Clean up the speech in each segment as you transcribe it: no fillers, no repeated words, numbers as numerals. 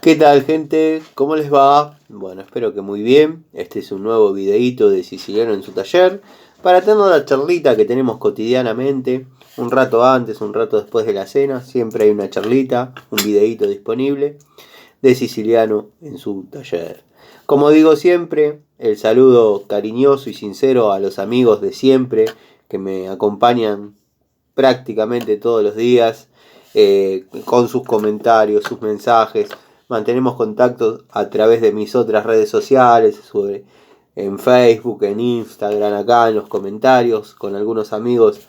¿Qué tal, gente? ¿Cómo les va? Bueno, espero que muy bien. Este es un nuevo videíto de Siciliano en su taller para tener la charlita que tenemos cotidianamente, un rato antes, un rato después de la cena. Siempre hay una charlita, un videíto disponible de Siciliano en su taller. Como digo siempre, el saludo cariñoso y sincero a los amigos de siempre que me acompañan prácticamente todos los días, con sus comentarios, sus mensajes. Mantenemos contacto a través de mis otras redes sociales, en Facebook, en Instagram, acá en los comentarios, con algunos amigos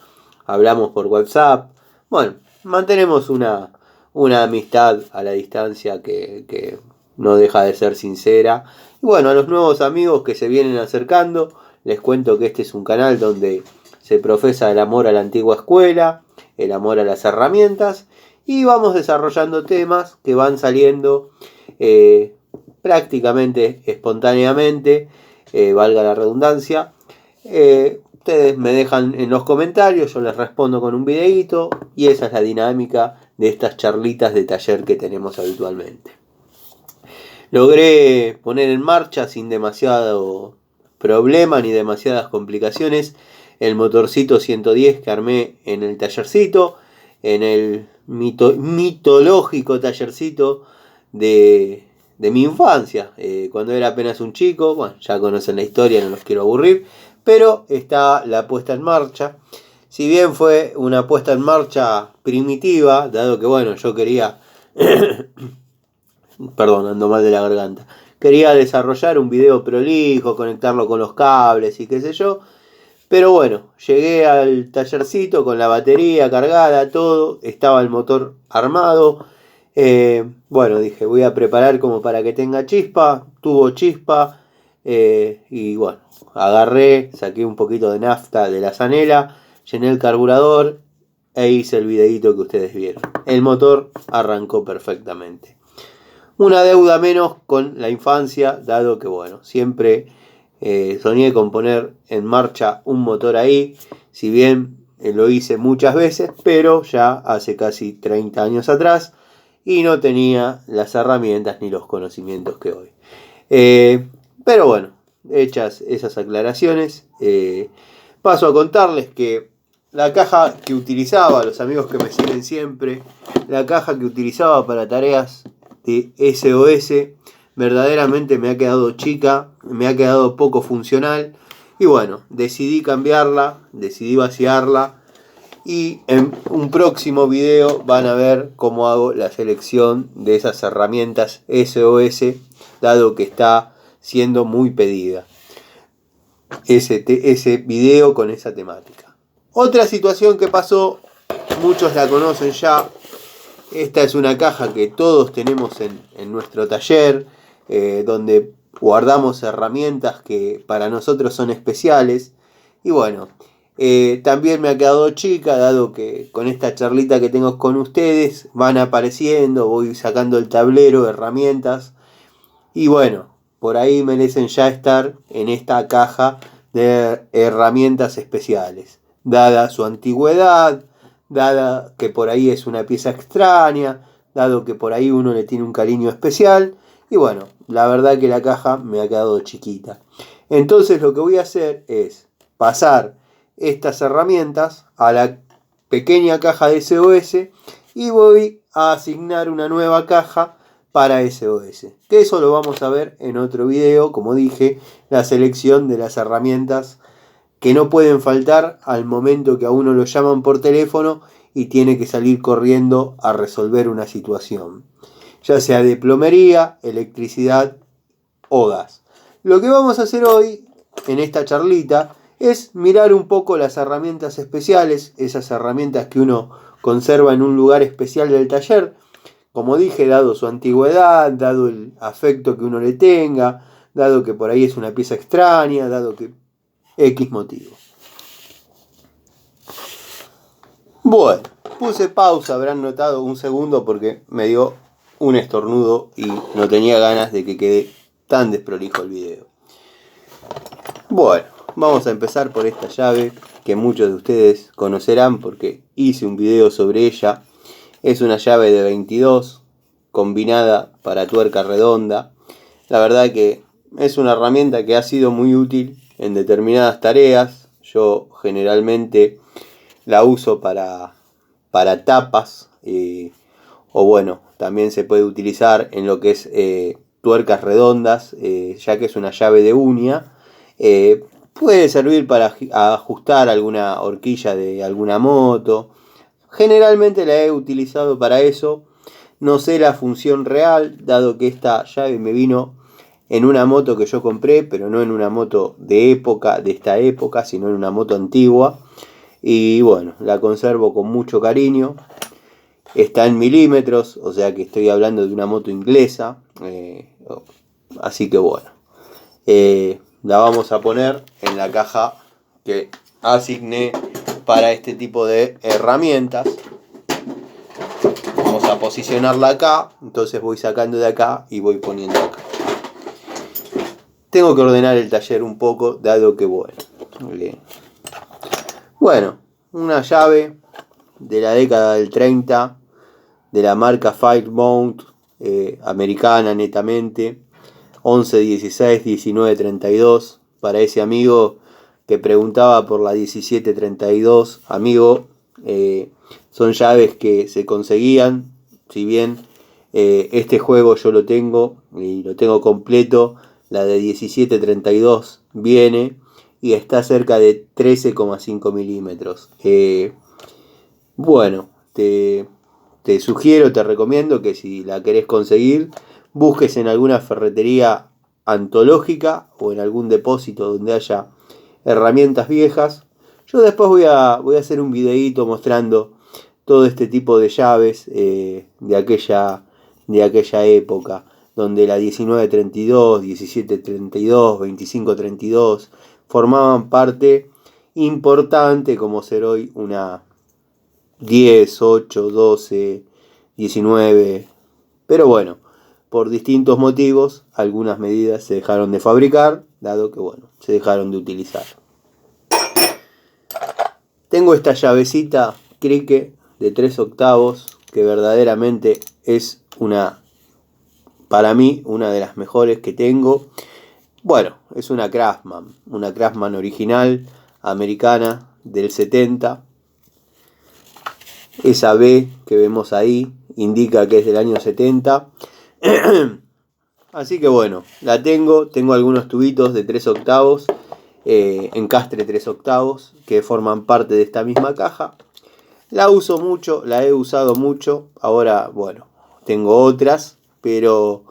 hablamos por WhatsApp. Bueno, mantenemos una amistad a la distancia que no deja de ser sincera. Y bueno, a los nuevos amigos que se vienen acercando, les cuento que este es un canal donde se profesa el amor a la antigua escuela, el amor a las herramientas, y vamos desarrollando temas que van saliendo prácticamente espontáneamente, valga la redundancia. Ustedes me dejan en los comentarios, yo les respondo con un videíto, y esa es la dinámica de estas charlitas de taller que tenemos habitualmente. Logré poner en marcha sin demasiado problema ni demasiadas complicaciones el motorcito 110 que armé en el tallercito, en el mitológico tallercito de mi infancia, cuando era apenas un chico. Bueno, ya conocen la historia, no los quiero aburrir, pero está la puesta en marcha. Si bien fue una puesta en marcha primitiva, dado que bueno, yo quería perdón, ando mal de la garganta, quería desarrollar un video prolijo, conectarlo con los cables y qué sé yo. Pero bueno, llegué al tallercito con la batería cargada, todo, estaba el motor armado. Bueno, dije, voy a preparar como para que tenga chispa, tuvo chispa, y bueno, agarré, saqué un poquito de nafta de la zanela, llené el carburador e hice el videito que ustedes vieron. El motor arrancó perfectamente. Una deuda menos con la infancia, dado que bueno, siempre soñé con poner en marcha un motor ahí, si bien lo hice muchas veces, pero ya hace casi 30 años atrás y no tenía las herramientas ni los conocimientos que hoy. Pero bueno, hechas esas aclaraciones, paso a contarles que la caja que utilizaba, los amigos que me siguen siempre, la caja que utilizaba para tareas de SOS verdaderamente me ha quedado chica, me ha quedado poco funcional, y bueno, decidí cambiarla, decidí vaciarla, y en un próximo video van a ver cómo hago la selección de esas herramientas SOS, dado que está siendo muy pedida ese video con esa temática. Otra situación que pasó, muchos la conocen ya. Esta es una caja que todos tenemos en nuestro taller, donde guardamos herramientas que para nosotros son especiales. Y bueno, también me ha quedado chica, dado que con esta charlita que tengo con ustedes van apareciendo, voy sacando el tablero de herramientas. Y bueno, por ahí merecen ya estar en esta caja de herramientas especiales, dada su antigüedad, dada que por ahí es una pieza extraña, dado que por ahí uno le tiene un cariño especial. Y bueno, la verdad que la caja me ha quedado chiquita. Entonces lo que voy a hacer es pasar estas herramientas a la pequeña caja de SOS y voy a asignar una nueva caja para SOS. Que eso lo vamos a ver en otro video, como dije, la selección de las herramientas que no pueden faltar al momento que a uno lo llaman por teléfono y tiene que salir corriendo a resolver una situación, ya sea de plomería, electricidad o gas. Lo que vamos a hacer hoy en esta charlita es mirar un poco las herramientas especiales, esas herramientas que uno conserva en un lugar especial del taller, como dije, dado su antigüedad, dado el afecto que uno le tenga, dado que por ahí es una pieza extraña, dado que X motivo. Bueno, puse pausa, habrán notado un segundo porque me dio un estornudo y no tenía ganas de que quede tan desprolijo el video. Bueno, vamos a empezar por esta llave que muchos de ustedes conocerán porque hice un video sobre ella. Es una llave de 22, combinada para tuerca redonda. La verdad que es una herramienta que ha sido muy útil en determinadas tareas. Yo generalmente la uso para tapas, o bueno, también se puede utilizar en lo que es tuercas redondas, ya que es una llave de uña. Puede servir para ajustar alguna horquilla de alguna moto. Generalmente la he utilizado para eso. No sé la función real, dado que esta llave me vino en una moto que yo compré, pero no en una moto de esta época, sino en una moto antigua. Y bueno, la conservo con mucho cariño. Está en milímetros, o sea que estoy hablando de una moto inglesa. Así que bueno, la vamos a poner en la caja que asigné para este tipo de herramientas. Vamos a posicionarla acá, entonces voy sacando de acá y voy poniendo acá. Tengo que ordenar el taller un poco, dado que bueno, una llave de la década del 30, de la marca Firemount, americana netamente, 11, 16, 19, 32, para ese amigo que preguntaba por la 17, 32, amigo, son llaves que se conseguían, si bien este juego yo lo tengo y lo tengo completo, la de 17, 32 viene y está cerca de 13,5 milímetros. Bueno, te sugiero, te recomiendo que si la querés conseguir, busques en alguna ferretería antológica o en algún depósito donde haya herramientas viejas. Yo después voy a hacer un videíto mostrando todo este tipo de llaves de aquella época, donde la 1932, 1732, 2532 formaban parte importante, como ser hoy una 10, 8, 12, 19. Pero bueno, por distintos motivos, algunas medidas se dejaron de fabricar, dado que bueno, se dejaron de utilizar. Tengo esta llavecita Cricket de 3 octavos, que verdaderamente es para mí, una de las mejores que tengo. Bueno, es una Craftsman original, americana, del 70. Esa B que vemos ahí indica que es del año 70. Así que bueno, la tengo algunos tubitos de 3 octavos, encastre 3 octavos, que forman parte de esta misma caja. La uso mucho, la he usado mucho. Ahora, bueno, tengo otras, pero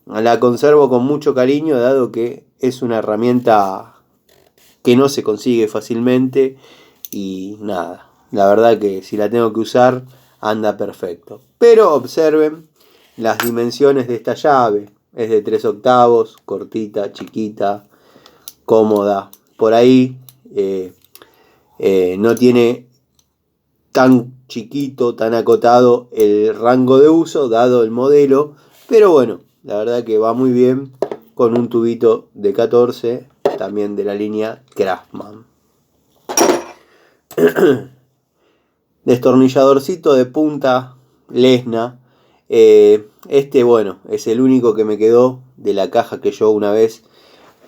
la conservo con mucho cariño, dado que es una herramienta que no se consigue fácilmente. Y nada, la verdad que si la tengo que usar, anda perfecto. Pero observen las dimensiones de esta llave. Es de 3 octavos, cortita, chiquita, cómoda. Por ahí no tiene tan chiquito, tan acotado el rango de uso, dado el modelo. Pero bueno, la verdad que va muy bien con un tubito de 14, también de la línea Craftsman. Destornilladorcito de punta Lesna. Bueno, es el único que me quedó de la caja que yo una vez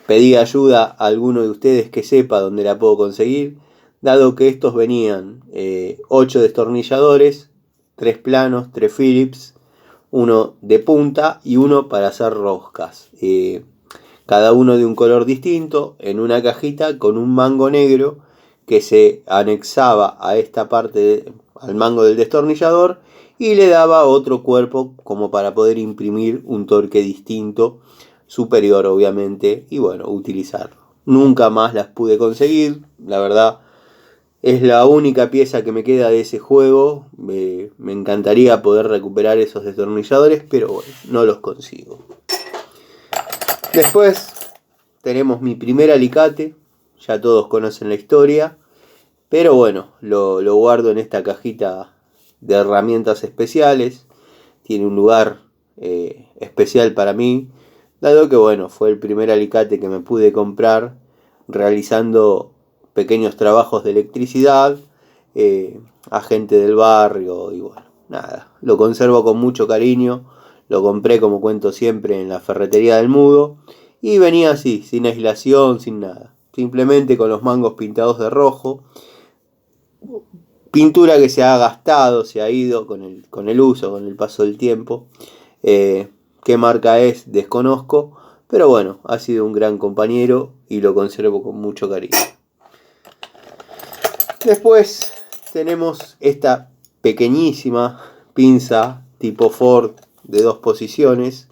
pedí ayuda a alguno de ustedes que sepa dónde la puedo conseguir, dado que estos venían 8 destornilladores, 3 planos, 3 Phillips, uno de punta y uno para hacer roscas. Cada uno de un color distinto, en una cajita con un mango negro que se anexaba a esta parte al mango del destornillador y le daba otro cuerpo como para poder imprimir un torque distinto, superior obviamente, y bueno, utilizarlo. Nunca más las pude conseguir, la verdad. Es la única pieza que me queda de ese juego. Me encantaría poder recuperar esos destornilladores, pero bueno, no los consigo. Después tenemos mi primer alicate. Ya todos conocen la historia. Pero bueno, lo guardo en esta cajita de herramientas especiales. Tiene un lugar especial para mí, dado que bueno, fue el primer alicate que me pude comprar realizando pequeños trabajos de electricidad a gente del barrio. Y bueno, nada, lo conservo con mucho cariño. Lo compré, como cuento siempre, en la ferretería del Mudo. Y venía así, sin aislación, sin nada. Simplemente con los mangos pintados de rojo. Pintura que se ha gastado, se ha ido con el uso, con el paso del tiempo. Qué marca es, desconozco. Pero bueno, ha sido un gran compañero y lo conservo con mucho cariño. Después tenemos esta pequeñísima pinza tipo Ford de 2 posiciones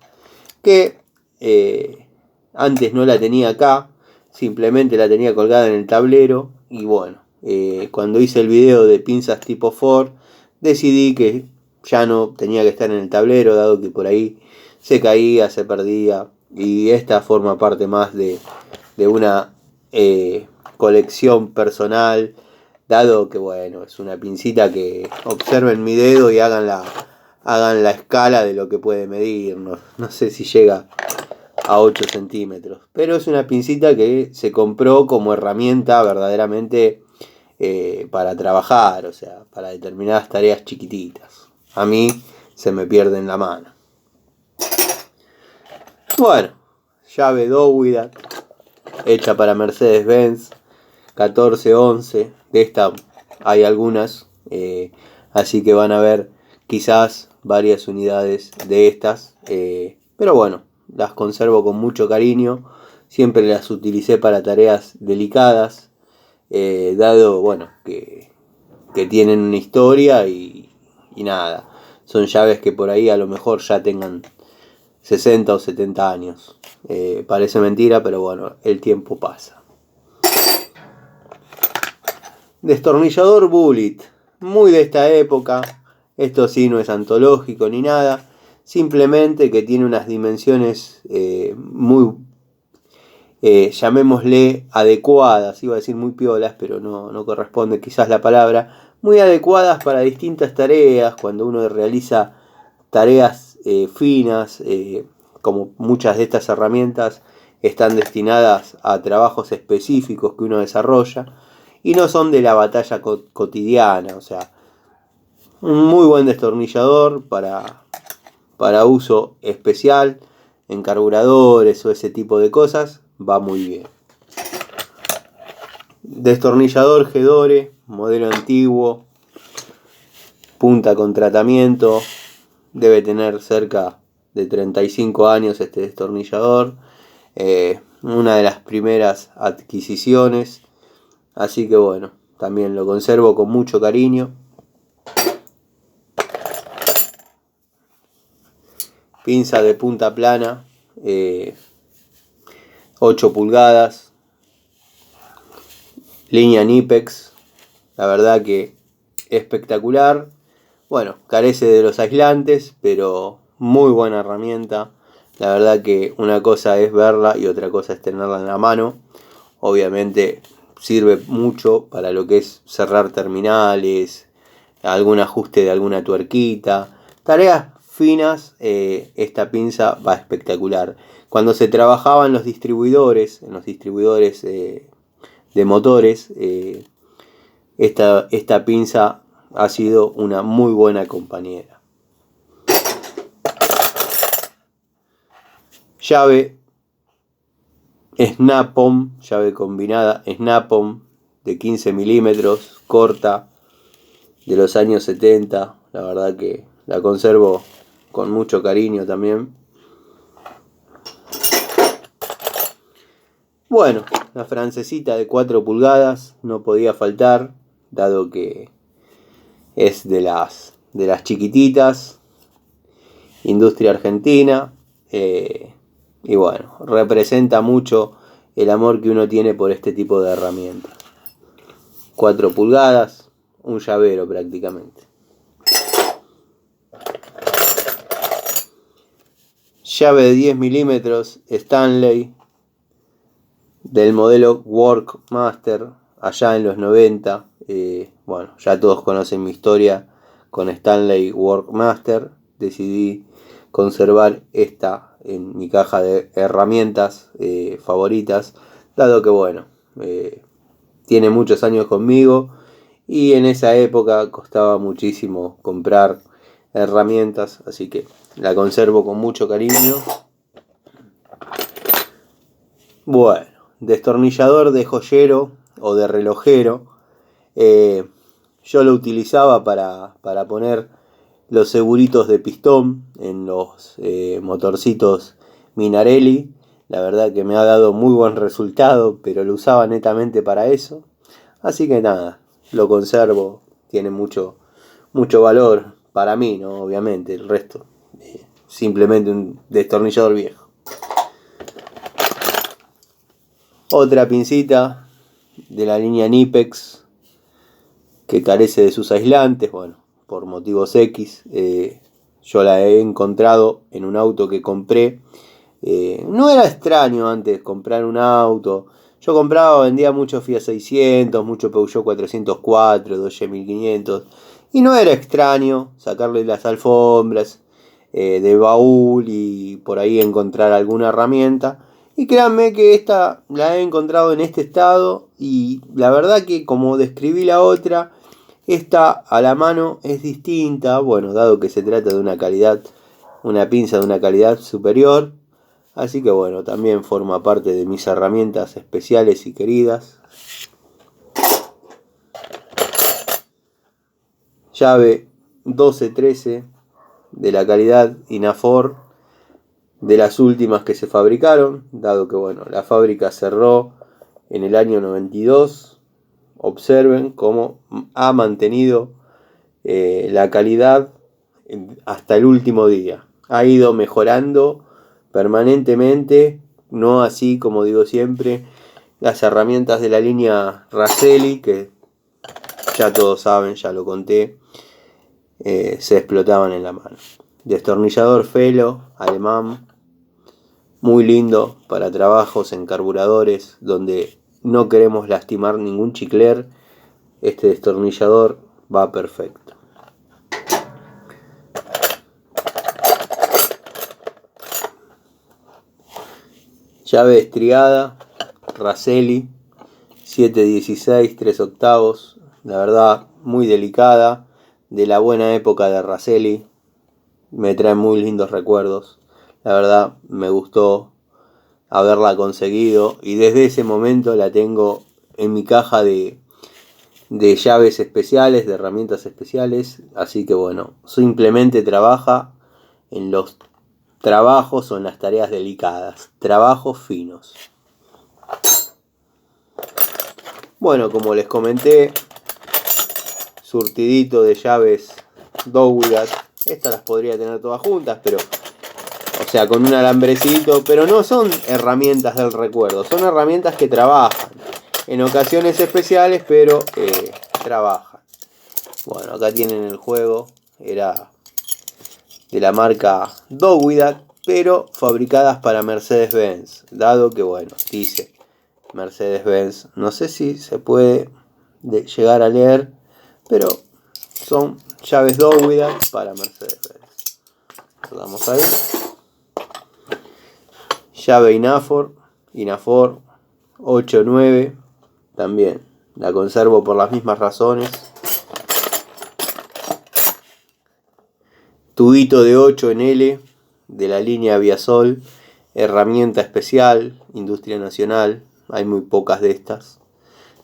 que antes no la tenía acá, simplemente la tenía colgada en el tablero y bueno, cuando hice el video de pinzas tipo Ford decidí que ya no tenía que estar en el tablero, dado que por ahí se caía, se perdía, y esta forma parte más de una colección personal, dado que bueno, es una pincita que observen mi dedo y hagan la escala de lo que puede medir. No sé si llega a 8 centímetros, pero es una pincita que se compró como herramienta verdaderamente para trabajar, o sea, para determinadas tareas chiquititas. A mí se me pierde en la mano. Bueno, llave Dowidat, hecha para Mercedes-Benz, 1411. De esta hay algunas, así que van a ver quizás varias unidades de estas, pero bueno, las conservo con mucho cariño. Siempre las utilicé para tareas delicadas, dado bueno que tienen una historia y nada, son llaves que por ahí a lo mejor ya tengan 60 o 70 años. Parece mentira, pero bueno, el tiempo pasa. Destornillador Bullet, muy de esta época. Esto sí no es antológico ni nada, simplemente que tiene unas dimensiones muy, llamémosle adecuadas. Iba a decir muy piolas, pero no corresponde quizás la palabra. Muy adecuadas para distintas tareas, cuando uno realiza tareas finas, como muchas de estas herramientas están destinadas a trabajos específicos que uno desarrolla y no son de la batalla cotidiana. O sea, un muy buen destornillador para uso especial en carburadores o ese tipo de cosas, va muy bien. Destornillador Gedore, modelo antiguo, punta con tratamiento, debe tener cerca de 35 años este destornillador, una de las primeras adquisiciones, así que bueno, también lo conservo con mucho cariño. Pinza de punta plana, 8 pulgadas, línea Nipex, la verdad que espectacular. Bueno, carece de los aislantes, pero muy buena herramienta. La verdad que una cosa es verla y otra cosa es tenerla en la mano. Obviamente sirve mucho para lo que es cerrar terminales, algún ajuste de alguna tuerquita, tareas finas. Esta pinza va espectacular. Cuando se trabajaba en los distribuidores de motores, esta pinza ha sido una muy buena compañera. Llave Snap-on, llave combinada Snap-on de 15 milímetros, corta, de los años 70. La verdad que la conservo con mucho cariño también. Bueno, la francesita de 4 pulgadas no podía faltar, dado que es de las chiquititas, industria argentina, y bueno, representa mucho el amor que uno tiene por este tipo de herramientas. 4 pulgadas, un llavero prácticamente. Llave de 10 milímetros Stanley del modelo Workmaster allá en los 90. Bueno, ya todos conocen mi historia con Stanley Workmaster. Decidí conservar esta en mi caja de herramientas favoritas, dado que bueno, tiene muchos años conmigo y en esa época costaba muchísimo comprar herramientas, así que la conservo con mucho cariño. Bueno, destornillador de joyero o de relojero. Yo lo utilizaba para poner los seguritos de pistón en los motorcitos Minarelli. La verdad que me ha dado muy buen resultado, pero lo usaba netamente para eso. Así que nada, lo conservo, tiene mucho valor para mí, ¿no? Obviamente, el resto simplemente un destornillador viejo. Otra pincita de la línea Knipex que carece de sus aislantes, bueno, por motivos X. Yo la he encontrado en un auto que compré. No era extraño antes comprar un auto. Yo compraba, vendía mucho Fiat 600, mucho Peugeot 404, Dodge 1500. Y no era extraño sacarle las alfombras de baúl y por ahí encontrar alguna herramienta. Y créanme que esta la he encontrado en este estado. Y la verdad que como describí la otra, esta a la mano es distinta. Bueno, dado que se trata de una calidad, una pinza de una calidad superior. Así que bueno, también forma parte de mis herramientas especiales y queridas. Llave 1213 de la calidad Inafor, de las últimas que se fabricaron, dado que bueno, la fábrica cerró en el año 92. Observen cómo ha mantenido la calidad hasta el último día. Ha ido mejorando permanentemente, no así como digo siempre las herramientas de la línea Raselli, que ya todos saben, ya lo conté, se explotaban en la mano. Destornillador Felo alemán, muy lindo para trabajos en carburadores donde no queremos lastimar ningún chicler. Este destornillador va perfecto. Llave estriada Raselli 716 3/8, la verdad muy delicada, de la buena época de Raselli, me trae muy lindos recuerdos. La verdad me gustó haberla conseguido y desde ese momento la tengo en mi caja de llaves especiales, de herramientas especiales. Así que bueno, simplemente trabaja en los trabajos o en las tareas delicadas, trabajos finos. Bueno, como les comenté, surtidito de llaves Douglas. Estas las podría tener todas juntas, pero o sea, con un alambrecito, pero no son herramientas del recuerdo, son herramientas que trabajan en ocasiones especiales, pero trabajan. Bueno, acá tienen el juego, era de la marca Douglas, pero fabricadas para Mercedes-Benz, dado que bueno, dice Mercedes-Benz, no sé si se puede llegar a leer, pero son llaves Douglas para Mercedes-Benz. Vamos a ver. Llave Inafor 8-9, también la conservo por las mismas razones. Tubito de 8 en L de la línea Viasol, herramienta especial, industria nacional, hay muy pocas de estas.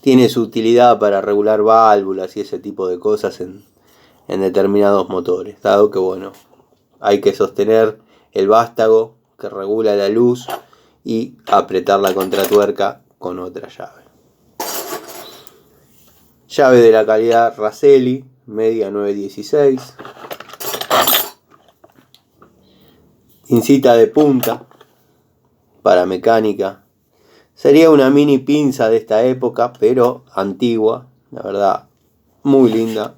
Tiene su utilidad para regular válvulas y ese tipo de cosas en determinados motores, dado que bueno, hay que sostener el vástago que regula la luz y apretar la contratuerca con otra llave. Llave de la calidad Raselli, media 916. Pincita de punta para mecánica. Sería una mini pinza de esta época, pero antigua, la verdad, muy linda.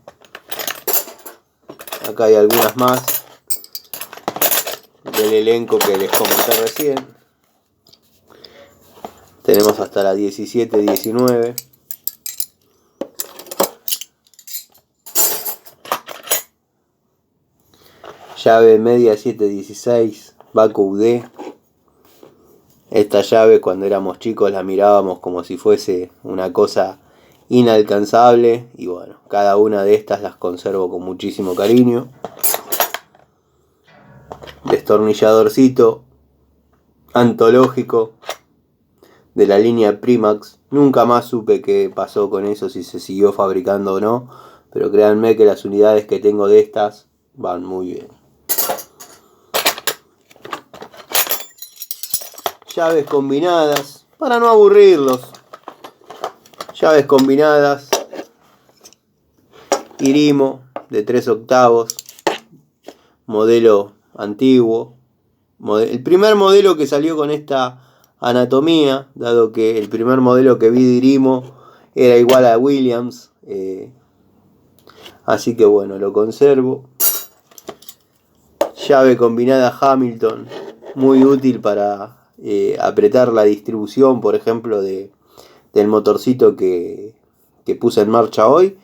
Acá hay algunas más del elenco que les comenté recién. Tenemos hasta la 17-19. Llave media 716, Baco UD. Esta llave cuando éramos chicos la mirábamos como si fuese una cosa inalcanzable. Y bueno, cada una de estas las conservo con muchísimo cariño. destornilladorcito antológico de la línea Primax. Nunca más supe qué pasó con eso, si se siguió fabricando o no, pero créanme que las unidades que tengo de estas van muy bien. Llaves combinadas, para no aburrirlos. Llaves combinadas, Irimo de 3/8, modelo antiguo. El primer modelo que salió con esta anatomía, dado que el primer modelo que vi de Irimo era igual a Williams. Así que bueno, lo conservo. Llave combinada Hamilton, muy útil para apretar la distribución, por ejemplo, del motorcito que puse en marcha hoy.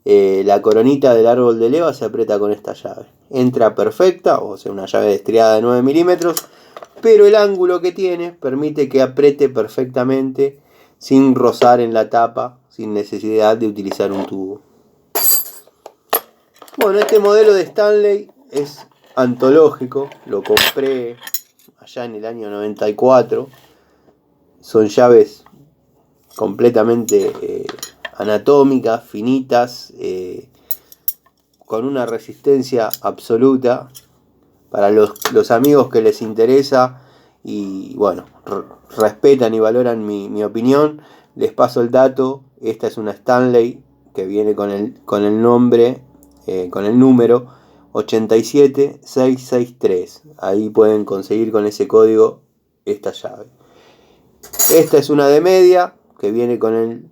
La coronita del árbol de leva se aprieta con esta llave. Entra perfecta, o sea, una llave de estriada de 9 milímetros, pero el ángulo que tiene permite que apriete perfectamente sin rozar en la tapa, sin necesidad de utilizar un tubo. Bueno, este modelo de Stanley es antológico, lo compré allá en el año 94. Son llaves completamente anatómicas, finitas, con una resistencia absoluta. Para los amigos que les interesa y bueno, respetan y valoran mi opinión, les paso el dato. Esta es una Stanley que viene con el nombre, con el número 87663. Ahí pueden conseguir con ese código esta llave. Esta es una de media que viene con el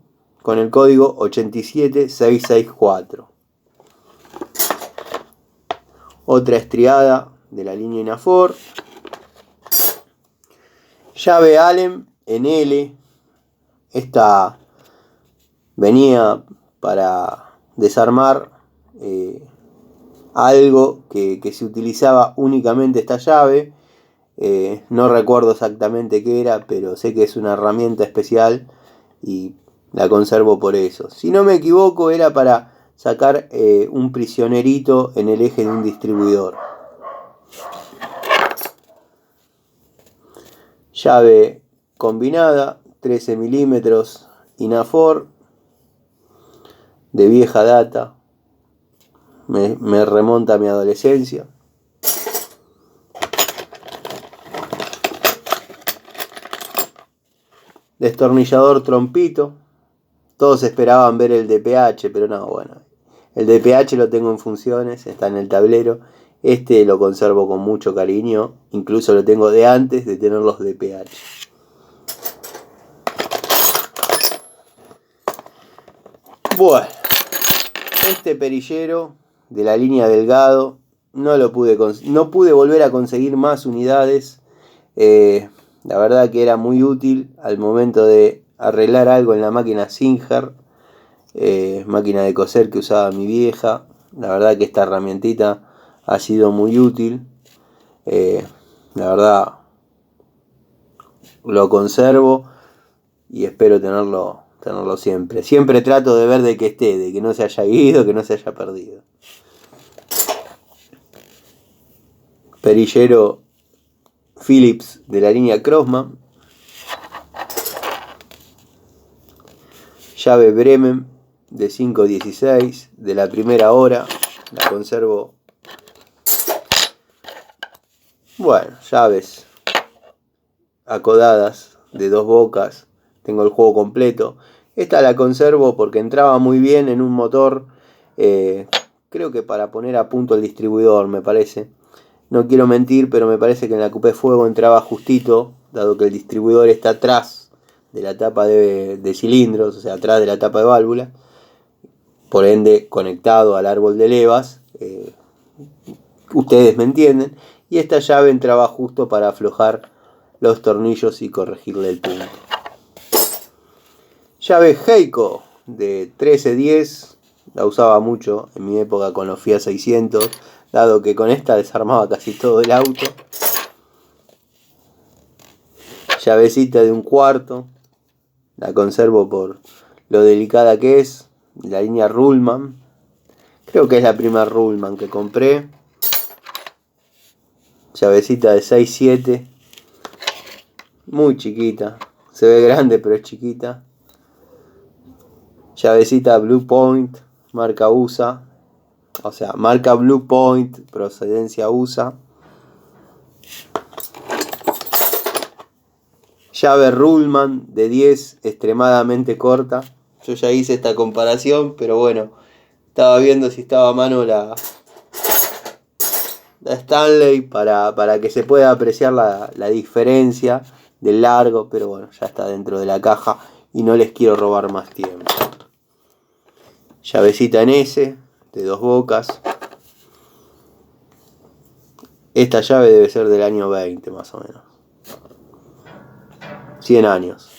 código 87664. Otra estriada de la línea Inafor. Llave Allen en L. Esta venía para desarmar algo que se utilizaba únicamente esta llave. No recuerdo exactamente qué era, pero sé que es una herramienta especial y la conservo por eso. Si no me equivoco, era para sacar un prisionerito en el eje de un distribuidor. Llave combinada, 13 milímetros, Inafor, de vieja data, me remonta a mi adolescencia. Destornillador trompito, todos esperaban ver el DPH, pero no, bueno, el DPH lo tengo en funciones, está en el tablero. Este lo conservo con mucho cariño, incluso lo tengo de antes de tener los DPH. Bueno, este perillero de la línea Delgado no pude volver a conseguir más unidades. La verdad que era muy útil al momento de arreglar algo en la máquina Singer, máquina de coser que usaba mi vieja. La verdad que esta herramientita ha sido muy útil. La verdad lo conservo y espero tenerlo siempre. Siempre trato de ver de que esté, de que no se haya ido, que no se haya perdido. Perillero Phillips de la línea Crossman. Llave Bremen de 5.16 de la primera hora. La conservo. Bueno, llaves acodadas de 2 bocas. Tengo el juego completo. Esta la conservo porque entraba muy bien en un motor. Creo que para poner a punto el distribuidor, me parece. No quiero mentir, pero me parece que en la Coupé Fuego entraba justito, dado que el distribuidor está atrás de la tapa de cilindros, o sea, atrás de la tapa de válvula, por ende conectado al árbol de levas. Ustedes me entienden. Y esta llave entraba justo para aflojar los tornillos y corregirle el punto. Llave Heiko de 1310, la usaba mucho en mi época con los Fiat 600, dado que con esta desarmaba casi todo el auto. Llavecita de 1/4, la conservo por lo delicada que es, la línea Ruhlmann. Creo que es la primera Ruhlmann que compré. Llavecita de 6-7. Muy chiquita. Se ve grande pero es chiquita. Llavecita Blue Point, marca USA. O sea, marca Blue Point, procedencia USA. Llave Ruhlmann de 10, extremadamente corta. Yo ya hice esta comparación, pero bueno, estaba viendo si estaba a mano la Stanley para que se pueda apreciar la diferencia del largo, pero bueno, ya está dentro de la caja y no les quiero robar más tiempo. Llavecita en S, de 2 bocas. Esta llave debe ser del año 20 más o menos. 100 años.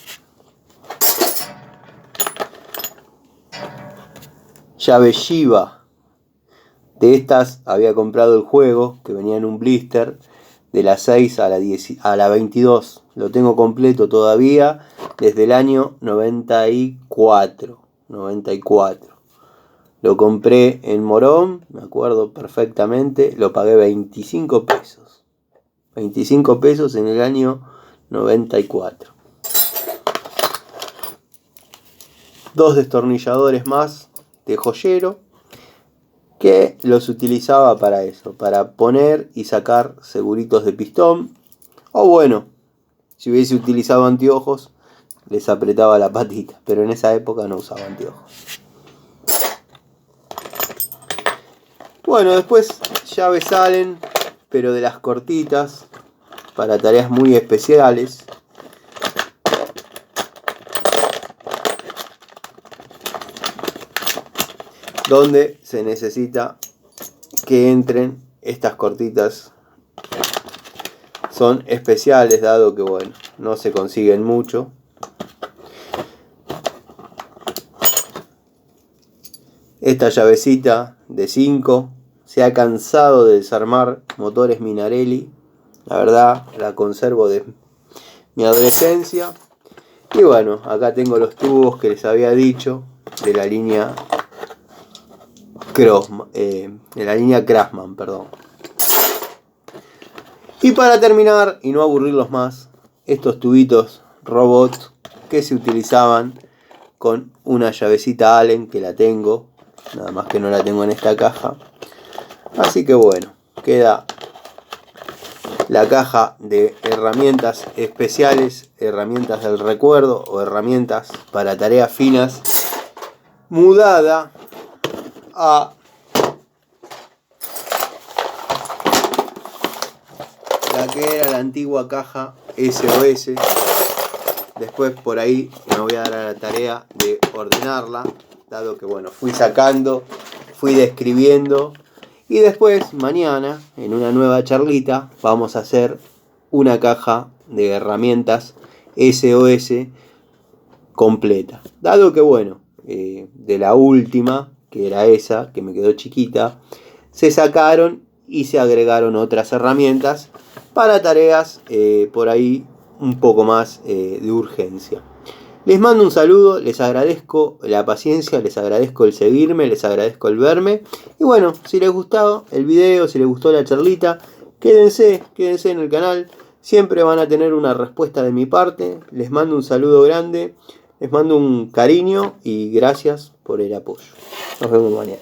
Llave Shiba. De estas había comprado el juego, que venía en un blister, de la 6 a la 22. Lo tengo completo todavía desde el año 94. Lo compré en Morón, me acuerdo perfectamente, lo pagué 25 pesos. 25 pesos en el año 94. 2 destornilladores más de joyero, que los utilizaba para eso, para poner y sacar seguritos de pistón. O bueno, si hubiese utilizado anteojos, les apretaba la patita, pero en esa época no usaba anteojos. Bueno, después llaves salen, pero de las cortitas, para tareas muy especiales. Donde se necesita que entren estas cortitas. Son especiales, dado que bueno, no se consiguen mucho. Esta llavecita de 5 se ha cansado de desarmar motores Minarelli. La verdad, la conservo de mi adolescencia. Y bueno, acá tengo los tubos que les había dicho de la línea Craftsman, perdón. Y para terminar y no aburrirlos más, estos tubitos robot que se utilizaban con una llavecita Allen, que la tengo, nada más que no la tengo en esta caja. Así que bueno, queda la caja de herramientas especiales, herramientas del recuerdo o herramientas para tareas finas, mudada a la que era la antigua caja SOS. Después por ahí me voy a dar a la tarea de ordenarla, dado que bueno, fui sacando, fui describiendo, y después mañana en una nueva charlita vamos a hacer una caja de herramientas SOS completa, dado que bueno, de la última, que era esa, que me quedó chiquita, se sacaron y se agregaron otras herramientas para tareas por ahí un poco más de urgencia. Les mando un saludo, les agradezco la paciencia, les agradezco el seguirme, les agradezco el verme. Y bueno, si les gustó el video, si les gustó la charlita, quédense en el canal. Siempre van a tener una respuesta de mi parte. Les mando un saludo grande, les mando un cariño y gracias por el apoyo. Nos vemos mañana.